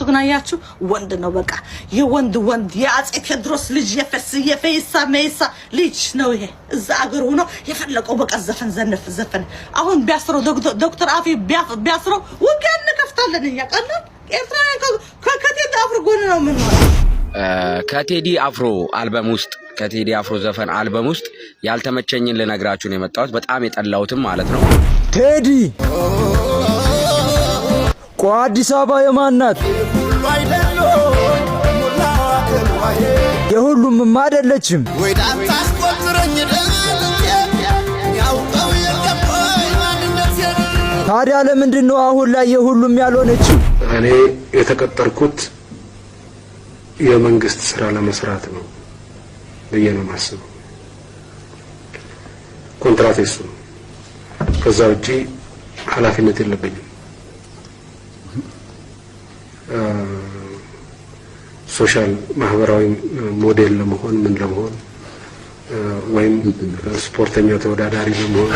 ግን አያችሁ ወንድ ነው በቃ የወንድ ወንድ የአጼ ቴዎድሮስ ልጅ የፈይሳ መይሳ ልጅ ነው ይሄ እዛ አገር ሆኖ የፈለቀው በቃ ዘፈን አሁን ቢያስረው ዶክተር አፊ ቢያስረው ወገን ከፍታለን ያቀናል ኤርትራ ከቴዲ አፍሮ ጎን ነው ምን ነው ከቴዲ አፍሮ አልበም ውስጥ ከቴዲ አፍሮ ዘፈን አልበም ውስጥ ያልተመቸኝን ልነግራችሁ ነው የመጣሁት በጣም የጠላሁትም ማለት ነው ቴዲ አዲስ አበባ የማናት የሁሉም አይደለችም ታዲያ ለምንድን ነው አሁን ላይ የሁሉም ያልሆነችው እኔ የተቀጠርኩት የመንግስት ስራ ለመስራት ነው በየነው ማስበው ኮንትራት እሱ ከዛ ውጪ ኃላፊነት የለብኝም ሶሻል ማህበራዊ ሞዴል ለመሆን ምን ለመሆን ወይም ስፖርተኛው ተወዳዳሪ ለመሆን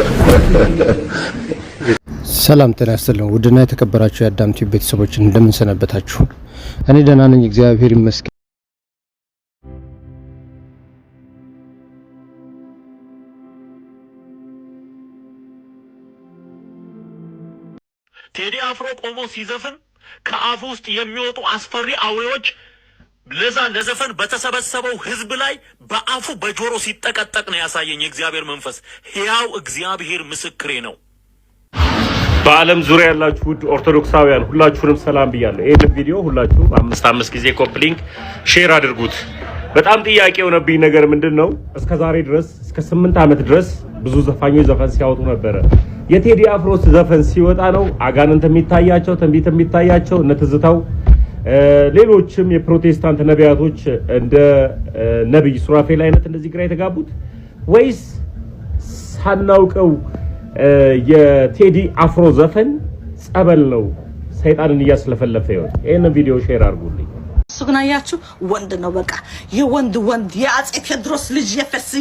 ሰላም ጤና ይስጥልኝ ውድና የተከበራችሁ የአዳም ቲቪ ቤተሰቦች እንደምን ሰነበታችሁ እኔ ደህና ነኝ እግዚአብሔር ይመስገን ቴዲ አፍሮ ቆሞ ሲዘፍን ከአፉ ውስጥ የሚወጡ አስፈሪ አውሬዎች ለዘፈን በተሰበሰበው ህዝብ ላይ በአፉ በጆሮ ሲጠቀጠቅ ነው ያሳየኝ የእግዚአብሔር መንፈስ ሕያው እግዚአብሔር ምስክሬ ነው በአለም ዙሪያ ያላችሁ ውድ ኦርቶዶክሳውያን ሁላችሁንም ሰላም ብያለሁ ይሄን ቪዲዮ ሁላችሁ አምስት ጊዜ ኮፒ ሊንክ ሼር አድርጉት በጣም ጥያቄ የሆነብኝ ነገር ምንድነው እስከ ዛሬ ድረስ እስከ 8 አመት ድረስ ብዙ ዘፋኞች ዘፈን ሲያወጡ ነበር የቴዲ አፍሮ ዘፈን ሲወጣ ነው አጋንንት የሚታያቸው ትንቢት የሚታያቸው ነትዝታው ሌሎችም የፕሮቴስታንት ነቢያቶች እንደ ነብይ ሱራፌል አይነት እንደዚህ ግራ የተጋቡት ወይስ ሳናውቀው የቴዲ አፍሮ ዘፈን ጸበል ነው ሰይጣንን እያስለፈለፈ ይሆን ይሄን ቪዲዮ ሼር አድርጉልኝ ግን አያችሁ ወንድ ነው በቃ የወንድ የአጼ ቴዎድሮስ ልጅ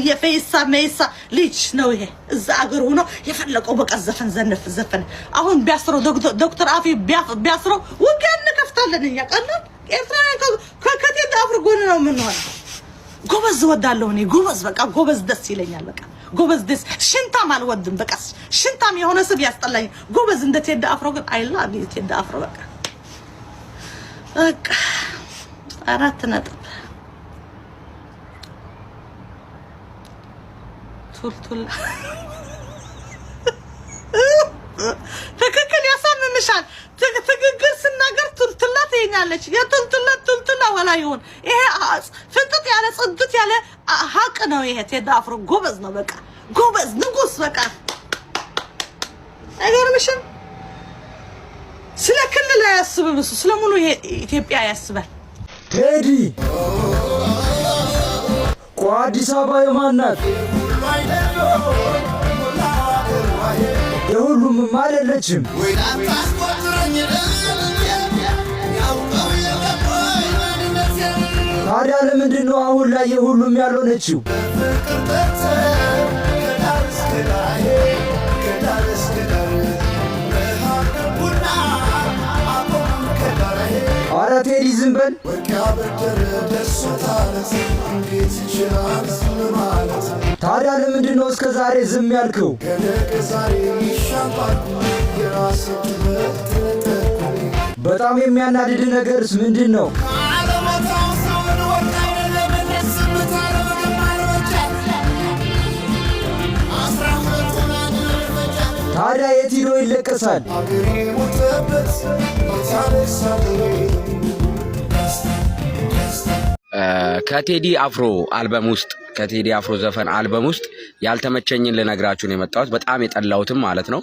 የፈይሳ መይሳ ልጅ ነው ይሄ እዛ አገር ሆኖ የፈለቀው በቃ ዘፈን አሁን ቢያስረው ዶክተር አፊ ቢያስረው ወገን ከፍታለን ያቀናል ኤርትራ ከቴዲ አፍሮ ጎን ነው ምን ነው ጎበዝ ወዳለው እኔ ጎበዝ በቃ ጎበዝ ደስ ይለኛል በቃ ጎበዝ ደስ ሽንታም አልወድም በቃ ሽንታም የሆነ ስብ ያስጠላኝ ጎበዝ እንደ ቴዲ አፍሮ ግን አይላ ቴዲ አፍሮ በቃ አራት ነጥብ ቱልቱላ ትክክል ያሳምምሻል ትክክል ስናገር ቱልቱላ ትይኛለች የቱልቱላ ወላ ይሁን ይሄ ፍጥጥ ያለ ጽድት ያለ ሀቅ ነው ይሄ ቴዲ አፍሮ ጎበዝ ነው በቃ ጎበዝ ንጉስ በቃ አይገርምሽም ስለ ክልል ያስብም እሱ ስለሙሉ ኢትዮጵያ ያስባል ቴዲ አዲስ አበባ የማናት የሁሉም አይደለችም ታዲያ ለምንድን ነው አሁን ላይ የሁሉም ያልሆነችው አረ ቴዲ ዝም በል ታዲያ ለምንድን ነው እስከ ዛሬ ዝም ያልከው በጣም የሚያናድድ ነገርስ ምንድን ነው ታዲያ የት ሄዶ ይለቀሳል ከቴዲ አፍሮ አልበም ውስጥ ከቴዲ አፍሮ ዘፈን አልበም ውስጥ ያልተመቸኝን ልነግራችሁ ነው የመጣሁት በጣም የጠላሁትም ማለት ነው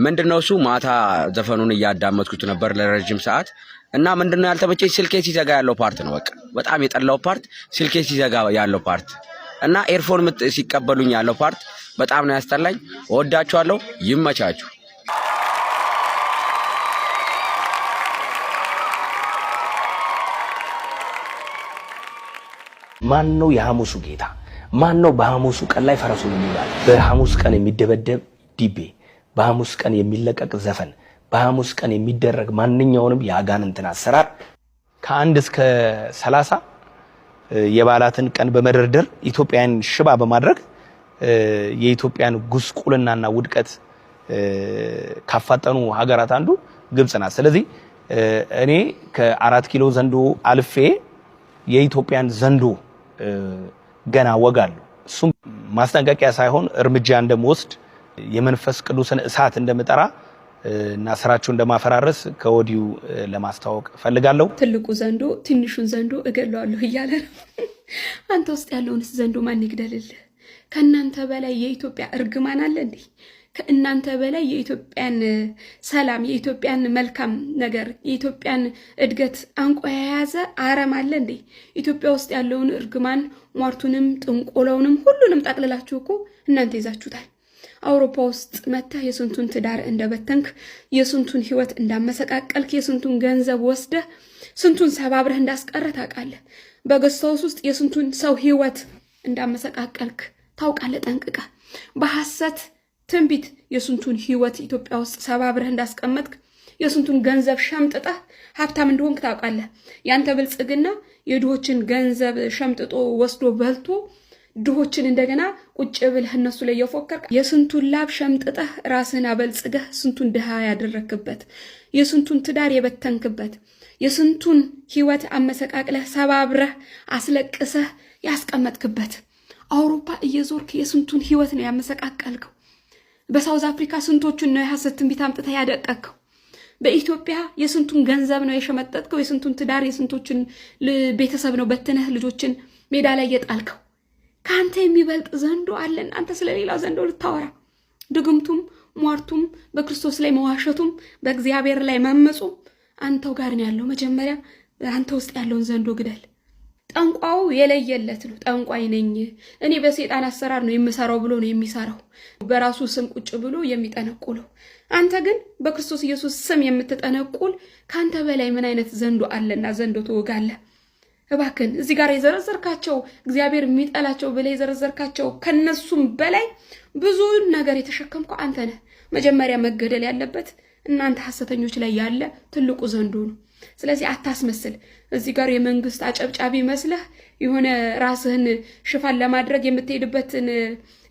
ምንድነው እሱ ማታ ዘፈኑን እያዳመጥኩት ነበር ለረጅም ሰዓት እና ምንድነው ያልተመቸኝ ስልኬ ሲዘጋ ያለው ፓርት ነው በቃ በጣም የጠላው ፓርት ስልኬ ሲዘጋ ያለው ፓርት እና ኤርፎን ሲቀበሉኝ ያለው ፓርት በጣም ነው ያስጠላኝ ወዳችኋለሁ ይመቻችሁ ማን ነው የሐሙሱ ጌታ ማን ነው በሐሙሱ ቀን ላይ ፈረሱን የሚባል በሐሙስ ቀን የሚደበደብ ዲቤ በሐሙስ ቀን የሚለቀቅ ዘፈን በሐሙስ ቀን የሚደረግ ማንኛውንም ያጋንንትን አሰራር ከ1 እስከ 30 የባላትን ቀን በመደርደር ኢትዮጵያን ሽባ በማድረግ የኢትዮጵያን ጉስቁልናና ውድቀት ካፋጠኑ ሀገራት አንዱ ግብጽ ናት። ስለዚህ እኔ ከ4 ኪሎ ዘንዶ አልፌ የኢትዮጵያን ዘንዶ ገና ወጋለሁ። እሱም ማስጠንቀቂያ ሳይሆን እርምጃ እንደምወስድ የመንፈስ ቅዱስን እሳት እንደምጠራ እና ስራቸው እንደማፈራረስ ከወዲሁ ለማስተዋወቅ ፈልጋለሁ። ትልቁ ዘንዶ ትንሹን ዘንዶ እገለዋለሁ እያለ ነው። አንተ ውስጥ ያለውንስ ዘንዶ ማን ይግደልልህ? ከእናንተ በላይ የኢትዮጵያ እርግማን አለ እንዴ? ከእናንተ በላይ የኢትዮጵያን ሰላም፣ የኢትዮጵያን መልካም ነገር፣ የኢትዮጵያን እድገት አንቆ የያዘ አረም አለ እንዴ? ኢትዮጵያ ውስጥ ያለውን እርግማን፣ ሟርቱንም፣ ጥንቆላውንም ሁሉንም ጠቅልላችሁ እኮ እናንተ ይዛችሁታል። አውሮፓ ውስጥ መተህ የስንቱን ትዳር እንደበተንክ፣ የስንቱን ህይወት እንዳመሰቃቀልክ፣ የስንቱን ገንዘብ ወስደህ ስንቱን ሰባብረህ እንዳስቀረህ ታውቃለህ። በገስታውስ ውስጥ የስንቱን ሰው ህይወት እንዳመሰቃቀልክ ታውቃለህ ጠንቅቀህ። በሐሰት ትንቢት የስንቱን ህይወት ኢትዮጵያ ውስጥ ሰባብረህ እንዳስቀመጥክ፣ የስንቱን ገንዘብ ሸምጥጠህ ሀብታም እንደሆንክ ታውቃለህ። ያንተ ብልጽግና የድሆችን ገንዘብ ሸምጥጦ ወስዶ በልቶ ድሆችን እንደገና ቁጭ ብለህ እነሱ ላይ የፎከርክ፣ የስንቱን ላብ ሸምጥጠህ ራስህን አበልጽገህ ስንቱን ድሃ ያደረክበት፣ የስንቱን ትዳር የበተንክበት፣ የስንቱን ህይወት አመሰቃቅለህ ሰባብረህ አስለቅሰህ ያስቀመጥክበት፣ አውሮፓ እየዞርክ የስንቱን ህይወት ነው ያመሰቃቀልከው። በሳውዝ አፍሪካ ስንቶቹን ነው የሐሰት ትንቢት አምጥተህ ያደቀቅከው። በኢትዮጵያ የስንቱን ገንዘብ ነው የሸመጠጥከው። የስንቱን ትዳር፣ የስንቶችን ቤተሰብ ነው በትነህ ልጆችን ሜዳ ላይ የጣልከው። ካንተ የሚበልጥ ዘንዶ አለ። አንተ ስለሌላ ዘንዶ ልታወራ? ድግምቱም ሟርቱም በክርስቶስ ላይ መዋሸቱም በእግዚአብሔር ላይ መመጹ አንተው ጋር ነው ያለው። መጀመሪያ አንተ ውስጥ ያለውን ዘንዶ ግደል። ጠንቋው የለየለት ነው። ጠንቋይ ነኝ እኔ በሰይጣን አሰራር ነው የምሰራው ብሎ ነው የሚሰራው፣ በራሱ ስም ቁጭ ብሎ የሚጠነቁለው። አንተ ግን በክርስቶስ ኢየሱስ ስም የምትጠነቁል ካንተ በላይ ምን አይነት ዘንዶ አለና ዘንዶ ትወጋለህ? እባክን እዚህ ጋር የዘረዘርካቸው እግዚአብሔር የሚጠላቸው ብለህ የዘረዘርካቸው ከነሱም በላይ ብዙ ነገር የተሸከምከው አንተ ነህ። መጀመሪያ መገደል ያለበት እናንተ ሐሰተኞች ላይ ያለ ትልቁ ዘንዶ ነው። ስለዚህ አታስመስል። እዚህ ጋር የመንግስት አጨብጫቢ መስለህ የሆነ ራስህን ሽፋን ለማድረግ የምትሄድበትን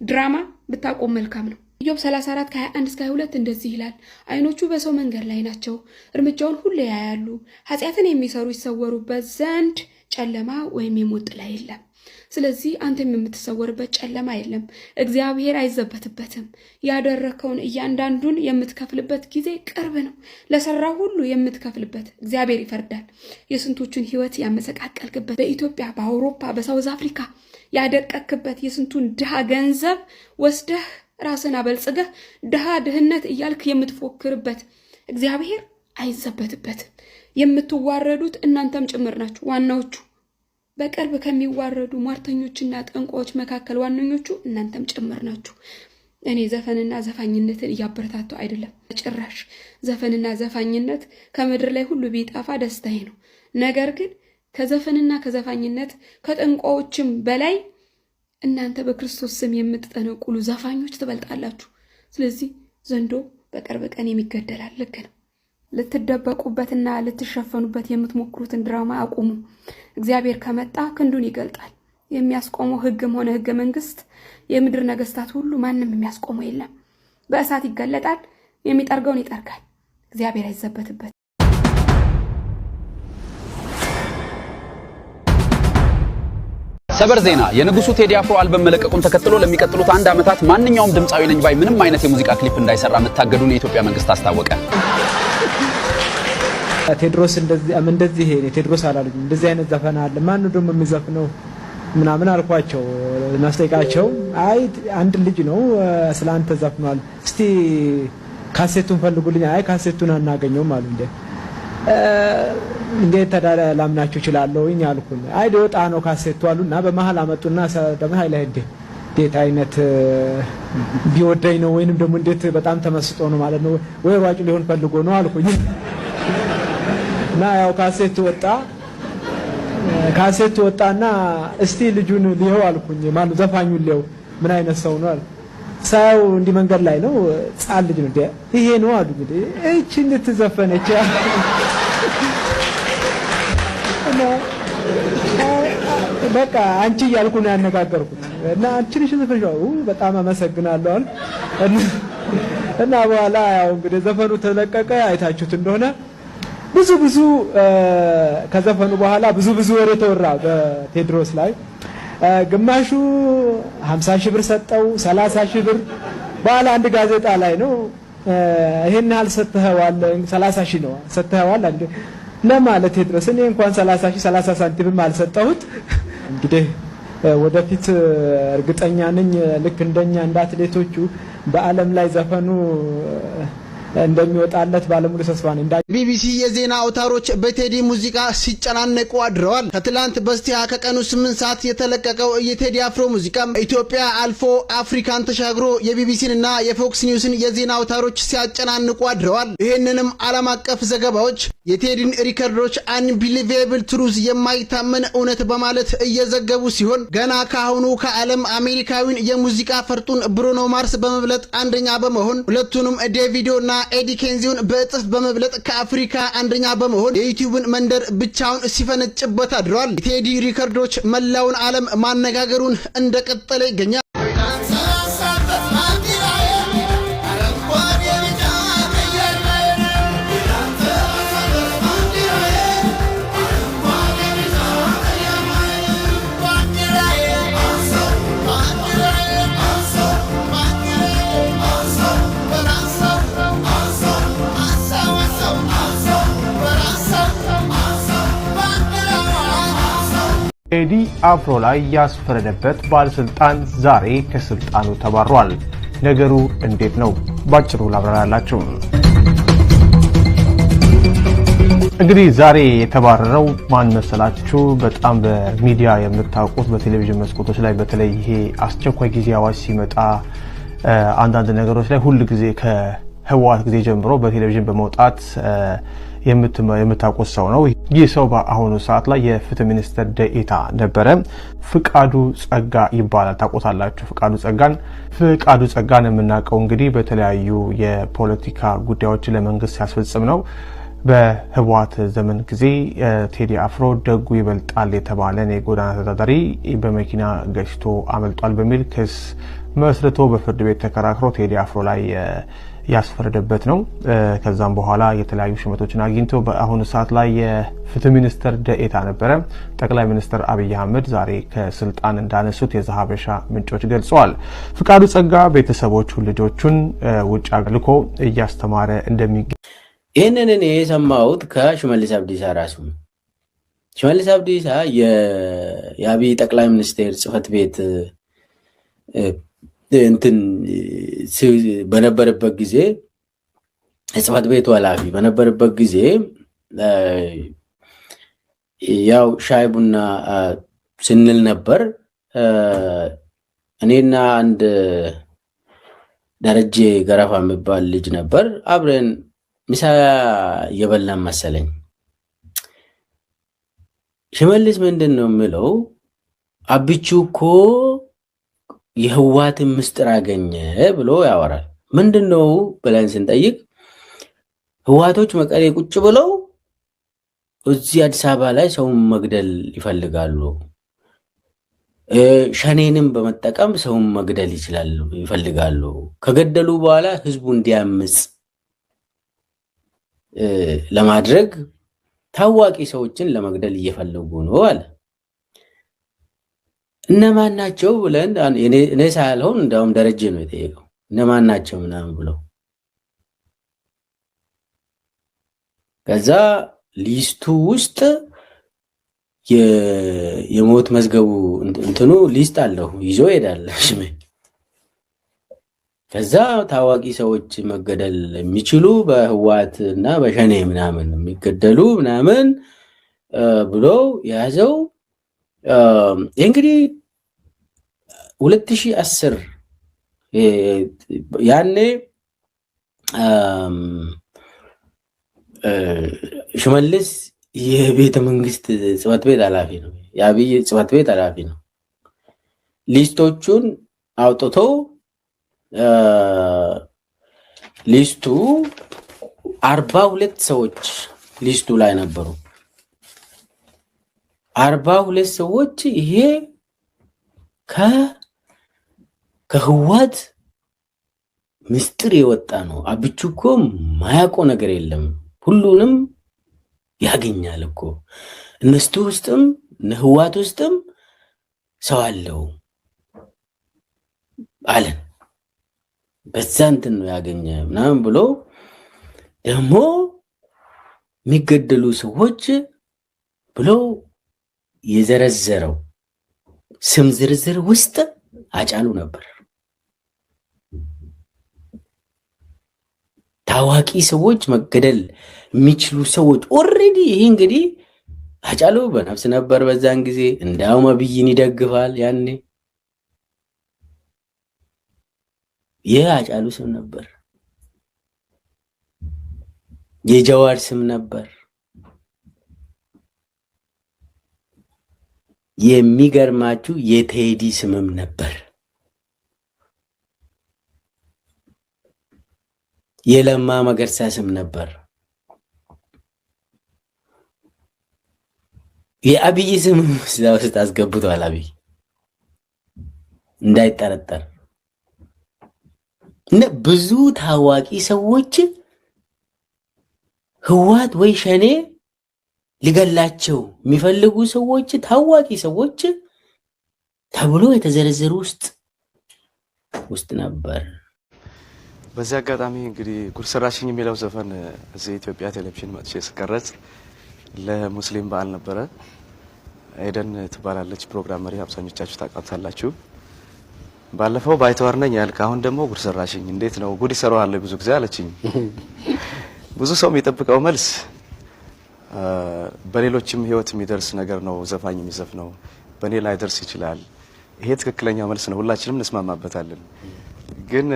ድራማ ብታቆም መልካም ነው። ኢዮብ 34 ከ21 እስከ 22 እንደዚህ ይላል። አይኖቹ በሰው መንገድ ላይ ናቸው፣ እርምጃውን ሁሉ ያያሉ። ኃጢአትን የሚሰሩ ይሰወሩበት ዘንድ ጨለማ ወይም የሞት ጥላ የለም። ስለዚህ አንተም የምትሰወርበት ጨለማ የለም፣ እግዚአብሔር አይዘበትበትም። ያደረከውን እያንዳንዱን የምትከፍልበት ጊዜ ቅርብ ነው። ለሰራ ሁሉ የምትከፍልበት እግዚአብሔር ይፈርዳል። የስንቶቹን ህይወት ያመሰቃቀልክበት፣ በኢትዮጵያ፣ በአውሮፓ፣ በሳውዝ አፍሪካ ያደቀክበት የስንቱን ድሃ ገንዘብ ወስደህ ራስን አበልጽገህ ድሃ ድህነት እያልክ የምትፎክርበት እግዚአብሔር አይዘበትበትም። የምትዋረዱት እናንተም ጭምር ናችሁ። ዋናዎቹ በቅርብ ከሚዋረዱ ሟርተኞችና ጠንቋዎች መካከል ዋነኞቹ እናንተም ጭምር ናችሁ። እኔ ዘፈንና ዘፋኝነትን እያበረታተው አይደለም ጭራሽ። ዘፈንና ዘፋኝነት ከምድር ላይ ሁሉ ቢጠፋ ደስታዬ ነው። ነገር ግን ከዘፈንና ከዘፋኝነት ከጠንቋዎችም በላይ እናንተ በክርስቶስ ስም የምትጠነቁሉ ዘፋኞች ትበልጣላችሁ። ስለዚህ ዘንዶ በቅርብ ቀን የሚገደላል። ልክ ነው። ልትደበቁበትና ልትሸፈኑበት የምትሞክሩትን ድራማ አቁሙ። እግዚአብሔር ከመጣ ክንዱን ይገልጣል። የሚያስቆመው ህግም ሆነ ህገ መንግስት፣ የምድር ነገስታት ሁሉ ማንም የሚያስቆመው የለም። በእሳት ይገለጣል፣ የሚጠርገውን ይጠርጋል። እግዚአብሔር አይዘበትበት። ሰበር ዜና የንጉሱ ቴዲ አፍሮ አልበም መለቀቁን ተከትሎ ለሚቀጥሉት 1 ዓመታት ማንኛውም ድምጻዊ ነኝ ባይ ምንም አይነት የሙዚቃ ክሊፕ እንዳይሰራ መታገዱን የኢትዮጵያ መንግስት አስታወቀ። ቴድሮስ እንደዚህ ቴድሮስ አላሉኝ። እንደዚህ አይነት ዘፈን አለ ማን ነው ደግሞ የሚዘፍነው ምናምን አልኳቸው። እናስጠይቃቸው አይ አንድ ልጅ ነው ስላንተ ዘፍኗል፣ እስቲ ካሴቱን ፈልጉልኝ። አይ ካሴቱን አናገኘውም አሉ። እንዴት ተዳለ ላምናችሁ ይችላልው አልኩኝ። አይ ሊወጣ ነው ካሴቱ አሉና በመሃል አመጡና ደግሞ ኃይለ እንዴት አይነት ቢወደኝ ነው ወይንም ደግሞ እንዴት በጣም ተመስጦ ነው ማለት ነው ወይ ሯጭ ሊሆን ፈልጎ ነው አልኩኝ። እና ያው ካሴቱ ወጣና እስቲ ልጁን ሊየው አልኩኝ። ማኑ ዘፋኙን ሊየው ምን አይነት ሰው ነው አለ። ሳው እንዲ መንገድ ላይ ነው ጻል ልጅ ነው ይሄ ነው አሉ። እንግዲህ እቺ እንድትዘፈነች በቃ አንቺ እያልኩ ነው ያነጋገርኩት እና አንቺ ነሽ ዘፈንሽው በጣም አመሰግናለሁ እና በኋላ ያው እንግዲህ ዘፈኑ ተለቀቀ አይታችሁት እንደሆነ ብዙ ከዘፈኑ በኋላ ብዙ ወሬ ተወራ በቴድሮስ ላይ ግማሹ 50 ሺህ ብር ሰጠው 30 ሺህ ብር በኋላ አንድ ጋዜጣ ላይ ነው ይሄን አልሰጠኸዋል 30 ሺህ ነው ሰጠኸዋል አንዴ ለማለት ቴድሮስ እኔ እንኳን 30 ሺህ 30 ሳንቲም አልሰጠሁት እንግዲህ ወደፊት እርግጠኛ ነኝ ልክ እንደኛ እንደ አትሌቶቹ በአለም ላይ ዘፈኑ እንደሚወጣለት ባለሙሉ ተስፋ ነኝ። ቢቢሲ የዜና አውታሮች በቴዲ ሙዚቃ ሲጨናነቁ አድረዋል። ከትላንት በስቲያ ከቀኑ 8 ሰዓት የተለቀቀው የቴዲ አፍሮ ሙዚቃ ኢትዮጵያ አልፎ አፍሪካን ተሻግሮ የቢቢሲንና የፎክስ ኒውስን የዜና አውታሮች ሲያጨናንቁ አድረዋል። ይህንንም ዓለም አቀፍ ዘገባዎች የቴዲን ሪከርዶች አንቢሊቬብል ትሩዝ የማይታመን እውነት በማለት እየዘገቡ ሲሆን ገና ካሁኑ ከዓለም አሜሪካዊን የሙዚቃ ፈርጡን ብሩኖ ማርስ በመብለጥ አንደኛ በመሆን ሁለቱንም ዴቪዶና ኤዲ ኬንዚውን በእጥፍ በመብለጥ ከአፍሪካ አንደኛ በመሆን የዩቲዩብን መንደር ብቻውን ሲፈነጭበት አድሯል። የቴዲ ሪከርዶች መላውን ዓለም ማነጋገሩን እንደቀጠለ ይገኛል። ቴዲ አፍሮ ላይ ያስፈረደበት ባለስልጣን ዛሬ ከስልጣኑ ተባሯል። ነገሩ እንዴት ነው? ባጭሩ ላብራራላችሁ። እንግዲህ ዛሬ የተባረረው ማን መሰላችሁ? በጣም በሚዲያ የምታውቁት በቴሌቪዥን መስኮቶች ላይ በተለይ ይሄ አስቸኳይ ጊዜ አዋጅ ሲመጣ አንዳንድ ነገሮች ላይ ሁሉ ጊዜ ከህወሓት ጊዜ ጀምሮ በቴሌቪዥን በመውጣት የምታውቁት ሰው ነው። ይህ ሰው በአሁኑ ሰዓት ላይ የፍትህ ሚኒስትር ደኤታ ነበረ። ፍቃዱ ጸጋ ይባላል። ታውቁታላችሁ ፍቃዱ ጸጋን የምናውቀው እንግዲህ በተለያዩ የፖለቲካ ጉዳዮችን ለመንግስት ሲያስፈጽም ነው። በህወሓት ዘመን ጊዜ ቴዲ አፍሮ ደጉ ይበልጣል የተባለን የጎዳና ተዳዳሪ በመኪና ገጭቶ አመልጧል በሚል ክስ መስርቶ በፍርድ ቤት ተከራክሮ ቴዲ አፍሮ ላይ ያስፈረደበት ነው። ከዛም በኋላ የተለያዩ ሽመቶችን አግኝቶ በአሁኑ ሰዓት ላይ የፍትህ ሚኒስትር ደኤታ ነበረ። ጠቅላይ ሚኒስትር አብይ አህመድ ዛሬ ከስልጣን እንዳነሱት የዛሀበሻ ምንጮች ገልጸዋል። ፍቃዱ ጸጋ ቤተሰቦቹን ልጆቹን ውጭ ልኮ እያስተማረ እንደሚገኝ ይህንን እኔ የሰማሁት ከሽመልስ አብዲሳ ራሱ ሽመልስ አብዲሳ የአብይ ጠቅላይ ሚኒስትር ጽህፈት ቤት በነበረበት ጊዜ ጽህፈት ቤቱ ኃላፊ በነበረበት ጊዜ ያው ሻይ ቡና ስንል ነበር። እኔና አንድ ደረጀ ገረፋ የሚባል ልጅ ነበር። አብረን ምሳ እየበላን መሰለኝ። ሽመልስ ምንድን ነው የሚለው አብቹ እኮ የህወሓትን ምስጢር አገኘ ብሎ ያወራል። ምንድነው ብለን ስንጠይቅ ህወሓቶች መቀሌ ቁጭ ብለው እዚህ አዲስ አበባ ላይ ሰውን መግደል ይፈልጋሉ፣ ሸኔንም በመጠቀም ሰውን መግደል ይፈልጋሉ። ከገደሉ በኋላ ህዝቡ እንዲያምጽ ለማድረግ ታዋቂ ሰዎችን ለመግደል እየፈለጉ ነው አለ። እነማን ናቸው ብለን እኔ ሳልሆን እንደውም ደረጀ ነው የጠየቀው። እነማን ናቸው ምናምን ብለው ከዛ ሊስቱ ውስጥ የሞት መዝገቡ እንትኑ ሊስት አለው ይዞ ሄዳል ሽሜ። ከዛ ታዋቂ ሰዎች መገደል የሚችሉ በህወሓት እና በሸኔ ምናምን የሚገደሉ ምናምን ብሎ ያዘው። እንግዲህ 2010 ያኔ ሽመልስ የቤተ መንግስት ጽህፈት ቤት ኃላፊ ነው፣ የአብይ ጽህፈት ቤት ኃላፊ ነው። ሊስቶቹን አውጥቶ ሊስቱ 42 ሰዎች ሊስቱ ላይ ነበሩ። 42 ሰዎች ይሄ ከህዋት ምስጢር የወጣ ነው። አብቹ እኮ ማያውቀው ነገር የለም፣ ሁሉንም ያገኛል እኮ። እነሱ ውስጥም ህዋት ውስጥም ሰው አለው አለን። በዛ እንትን ነው ያገኘ ምናምን ብሎ ደግሞ የሚገደሉ ሰዎች ብሎ የዘረዘረው ስም ዝርዝር ውስጥ ሃጫሉ ነበር። ታዋቂ ሰዎች፣ መገደል የሚችሉ ሰዎች ኦሬዲ። ይሄ እንግዲህ ሃጫሉ በነፍስ ነበር በዛን ጊዜ። እንዳውም አብይን ይደግፋል ያኔ። የሃጫሉ ስም ነበር፣ የጀዋር ስም ነበር። የሚገርማችሁ የቴዲ ስምም ነበር፣ የለማ መገርሳ ስም ነበር፣ የአብይ ስም ውስጥ አስገብቷል። አብይ እንዳይጠረጠር እና ብዙ ታዋቂ ሰዎች ህዋት ወይ ሸኔ ሊገላቸው የሚፈልጉ ሰዎች፣ ታዋቂ ሰዎች ተብሎ የተዘረዘሩ ውስጥ ነበር። በዚህ አጋጣሚ እንግዲህ ጉድ ሰራሽኝ የሚለው ዘፈን እዚህ ኢትዮጵያ ቴሌቪዥን መጥቼ ስቀረጽ ለሙስሊም በዓል ነበረ። ኤደን ትባላለች ፕሮግራም መሪ፣ አብዛኞቻችሁ ታውቃታላችሁ። ባለፈው ባይተዋር ነኝ ያልክ፣ አሁን ደግሞ ጉድ ሰራሽኝ እንዴት ነው ጉድ ይሰራዋል ብዙ ጊዜ አለችኝ። ብዙ ሰው የሚጠብቀው መልስ በሌሎችም ህይወት የሚደርስ ነገር ነው ዘፋኝ የሚዘፍነው፣ በእኔ ላይ ደርስ ይችላል። ይሄ ትክክለኛ መልስ ነው፣ ሁላችንም እንስማማበታለን። ግን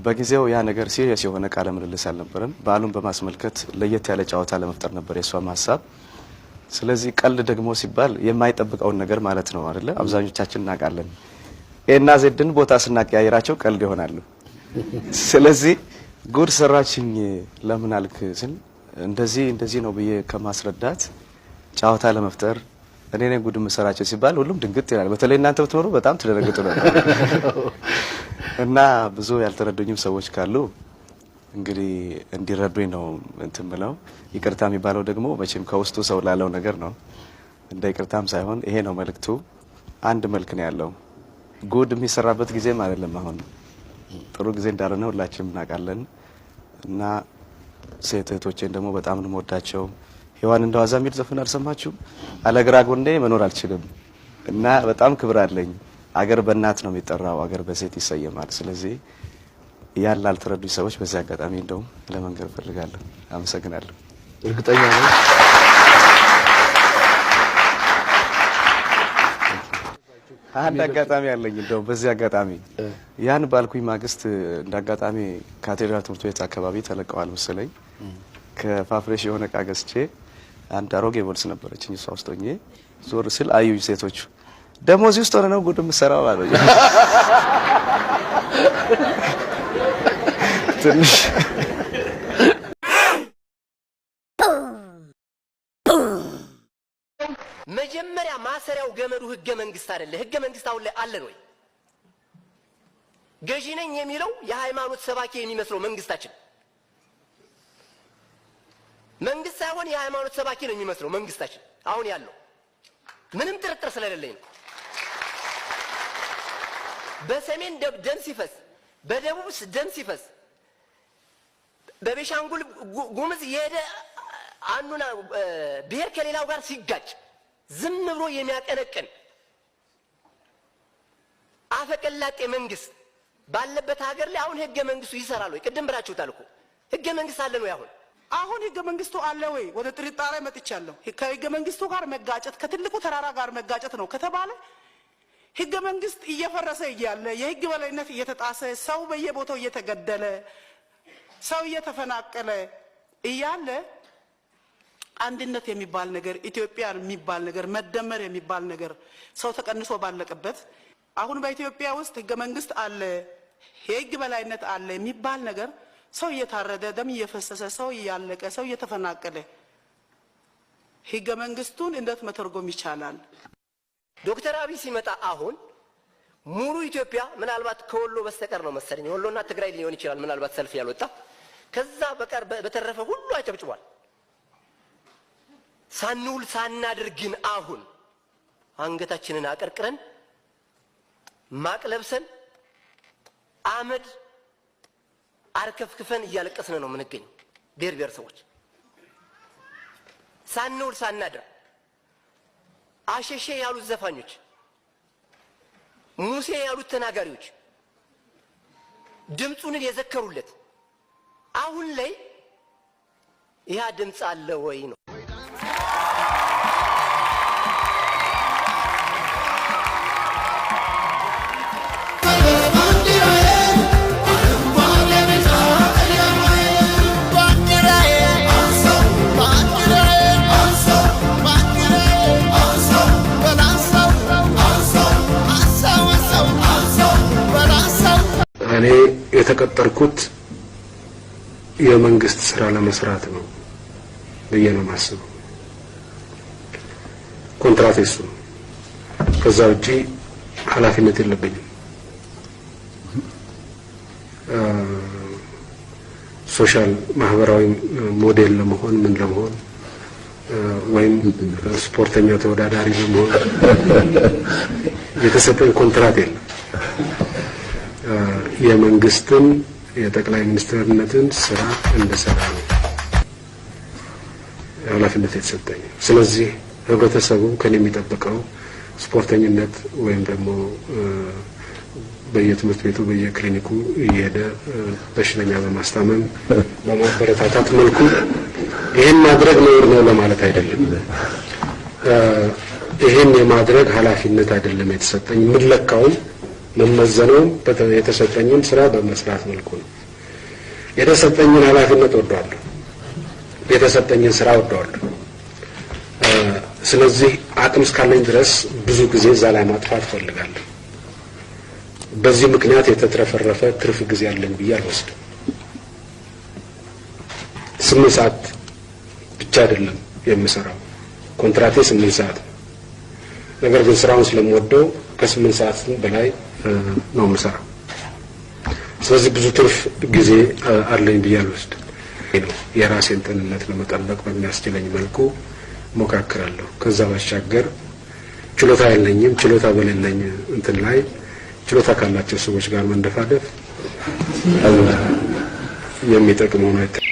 በጊዜው ያ ነገር ሲሪየስ የሆነ ቃለ ምልልስ አልነበረም። በዓሉን በማስመልከት ለየት ያለ ጨዋታ ለመፍጠር ነበር የሷም ሀሳብ። ስለዚህ ቀልድ ደግሞ ሲባል የማይጠብቀውን ነገር ማለት ነው አይደለ? አብዛኞቻችን እናውቃለን። ኤና ዜድን ቦታ ስናቀያይራቸው ቀልድ ይሆናሉ። ስለዚህ ጉድ ሰራችኝ ለምን አልክ ስል እንደዚህ ነው ብዬ ከማስረዳት ጨዋታ ለመፍጠር እኔ ነኝ ጉድ መሰራቸው ሲባል ሁሉም ድንግጥ ይላል። በተለይ እናንተ ብትኖሩ በጣም ትደነግጡ ነበር። እና ብዙ ያልተረዱኝም ሰዎች ካሉ እንግዲህ እንዲረዱኝ ነው እንትን ብለው። ይቅርታ የሚባለው ደግሞ መቼም ከውስጡ ሰው ላለው ነገር ነው። እንደ ይቅርታም ሳይሆን ይሄ ነው መልእክቱ። አንድ መልክ ነው ያለው። ጉድ የሚሰራበት ጊዜም አይደለም አሁን፣ ጥሩ ጊዜ እንዳልሆነ ሁላችንም እናውቃለን። እና ሴት እህቶቼን ደግሞ በጣም ነው የምወዳቸው። ሔዋን እንደዋዛ የሚል ዘፈን አልሰማችሁም? አለግራ ጎንዴ መኖር አልችልም እና በጣም ክብር አለኝ። አገር በእናት ነው የሚጠራው፣ አገር በሴት ይሰየማል። ስለዚህ ያን ላልተረዱኝ ሰዎች በዚህ አጋጣሚ እንደውም ለመንገር ፈልጋለሁ። አመሰግናለሁ። እርግጠኛ ነኝ አንድ አጋጣሚ አለኝ። እንደውም በዚህ አጋጣሚ ያን ባልኩኝ ማግስት እንደ አጋጣሚ ካቴድራል ትምህርት ቤት አካባቢ ተለቀዋል መሰለኝ። ከፋፍሬሽ የሆነ ዕቃ ገዝቼ አንድ አሮጌ ቦልስ ነበረችኝ፣ እሷ ውስጥ ሆኜ ዞር ስል አዩኝ ሴቶቹ። ደግሞ እዚህ ውስጥ ሆነ ነው ጉድ የምትሰራው አሉኝ። ትንሽ መጀመሪያ ማሰሪያው ገመዱ ህገ መንግስት አይደለ? ህገ መንግስት አሁን ላይ አለን ወይ? ገዢ ነኝ የሚለው የሃይማኖት ሰባኪ የሚመስለው መንግስታችን መንግስት ሳይሆን የሃይማኖት ሰባኪ ነው የሚመስለው መንግስታችን አሁን ያለው። ምንም ጥርጥር ስለሌለኝ ነው። በሰሜን ደም ሲፈስ፣ በደቡብ ደም ሲፈስ፣ በቤሻንጉል ጉምዝ የሄደ አንዱና ብሔር ከሌላው ጋር ሲጋጭ ዝም ብሎ የሚያቀነቅን አፈቀላጤ መንግስት ባለበት ሀገር ላይ አሁን ህገ መንግስቱ ይሰራል ወይ? ቅድም ብላችሁታል እኮ ህገ መንግስት አለ ነው ያሁን አሁን ህገ መንግስቱ አለ ወይ? ወደ ጥርጣሬ መጥቻለሁ። ከህገ መንግስቱ ጋር መጋጨት ከትልቁ ተራራ ጋር መጋጨት ነው ከተባለ ህገ መንግስት እየፈረሰ እያለ የህግ በላይነት እየተጣሰ ሰው በየቦታው እየተገደለ ሰው እየተፈናቀለ እያለ አንድነት የሚባል ነገር ኢትዮጵያ የሚባል ነገር መደመር የሚባል ነገር ሰው ተቀንሶ ባለቀበት አሁን በኢትዮጵያ ውስጥ ህገ መንግስት አለ የህግ በላይነት አለ የሚባል ነገር ሰው እየታረደ ደም እየፈሰሰ ሰው እያለቀ ሰው እየተፈናቀለ ህገ መንግስቱን እንዴት መተርጎም ይቻላል? ዶክተር አብይ ሲመጣ አሁን ሙሉ ኢትዮጵያ ምናልባት ከወሎ በስተቀር ነው መሰለኝ ወሎና ትግራይ ሊሆን ይችላል ምናልባት ሰልፍ ያልወጣ ከዛ በቀር በተረፈ ሁሉ አጨብጭቧል። ሳንውል ሳናድርግን አሁን አንገታችንን አቀርቅረን ማቅለብሰን አመድ አርከፍክፈን እያለቀስን ነው የምንገኝ ብሔር ሰዎች ሳንውል ሳናድር አሸሼ ያሉት ዘፋኞች ሙሴ ያሉት ተናጋሪዎች ድምጹን የዘከሩለት አሁን ላይ ያ ድምጽ አለ ወይ ነው? እኔ የተቀጠርኩት የመንግስት ስራ ለመስራት ነው ብዬ ነው የማስበው። ኮንትራት እሱ ነው። ከዛ ውጪ ኃላፊነት የለብኝም። ሶሻል ማህበራዊ ሞዴል ለመሆን ምን ለመሆን ወይም ስፖርተኛ ተወዳዳሪ ለመሆን የተሰጠኝ ኮንትራት የለም። የመንግስትን የጠቅላይ ሚኒስትርነትን ስራ እንደሰራ ነው ኃላፊነት የተሰጠኝ። ስለዚህ ህብረተሰቡ ከኔ የሚጠብቀው ስፖርተኝነት ወይም ደግሞ በየትምህርት ቤቱ በየክሊኒኩ እየሄደ በሽተኛ በማስታመም በማበረታታት መልኩ ይሄን ማድረግ ነው ለማለት አይደለም። ይሄን የማድረግ ኃላፊነት አይደለም የተሰጠኝ። ምለካውም መመዘነው የተሰጠኝን ስራ በመስራት መልኩ ነው። የተሰጠኝን ኃላፊነት ወደዋለሁ፣ የተሰጠኝን ስራ ወደዋለሁ። ስለዚህ አቅም እስካለኝ ድረስ ብዙ ጊዜ እዛ ላይ ማጥፋት ፈልጋለሁ። በዚህ ምክንያት የተትረፈረፈ ትርፍ ጊዜ አለኝ ብዬ አልወስድም። 8 ሰዓት ብቻ አይደለም የምሰራው፣ ኮንትራቴ 8 ሰዓት ነው። ነገር ግን ስራውን ስለምወደው ከ8 ሰዓት በላይ ነው የምሰራው። ስለዚህ ብዙ ትርፍ ጊዜ አለኝ ብዬ አልወስድም። የራሴን ጤንነት ለመጠበቅ በሚያስችለኝ መልኩ ሞካክራለሁ። ከዛ ባሻገር ችሎታ የለኝም። ችሎታ በሌለኝ እንትን ላይ ችሎታ ካላቸው ሰዎች ጋር መንደፋደፍ የሚጠቅመው ነው።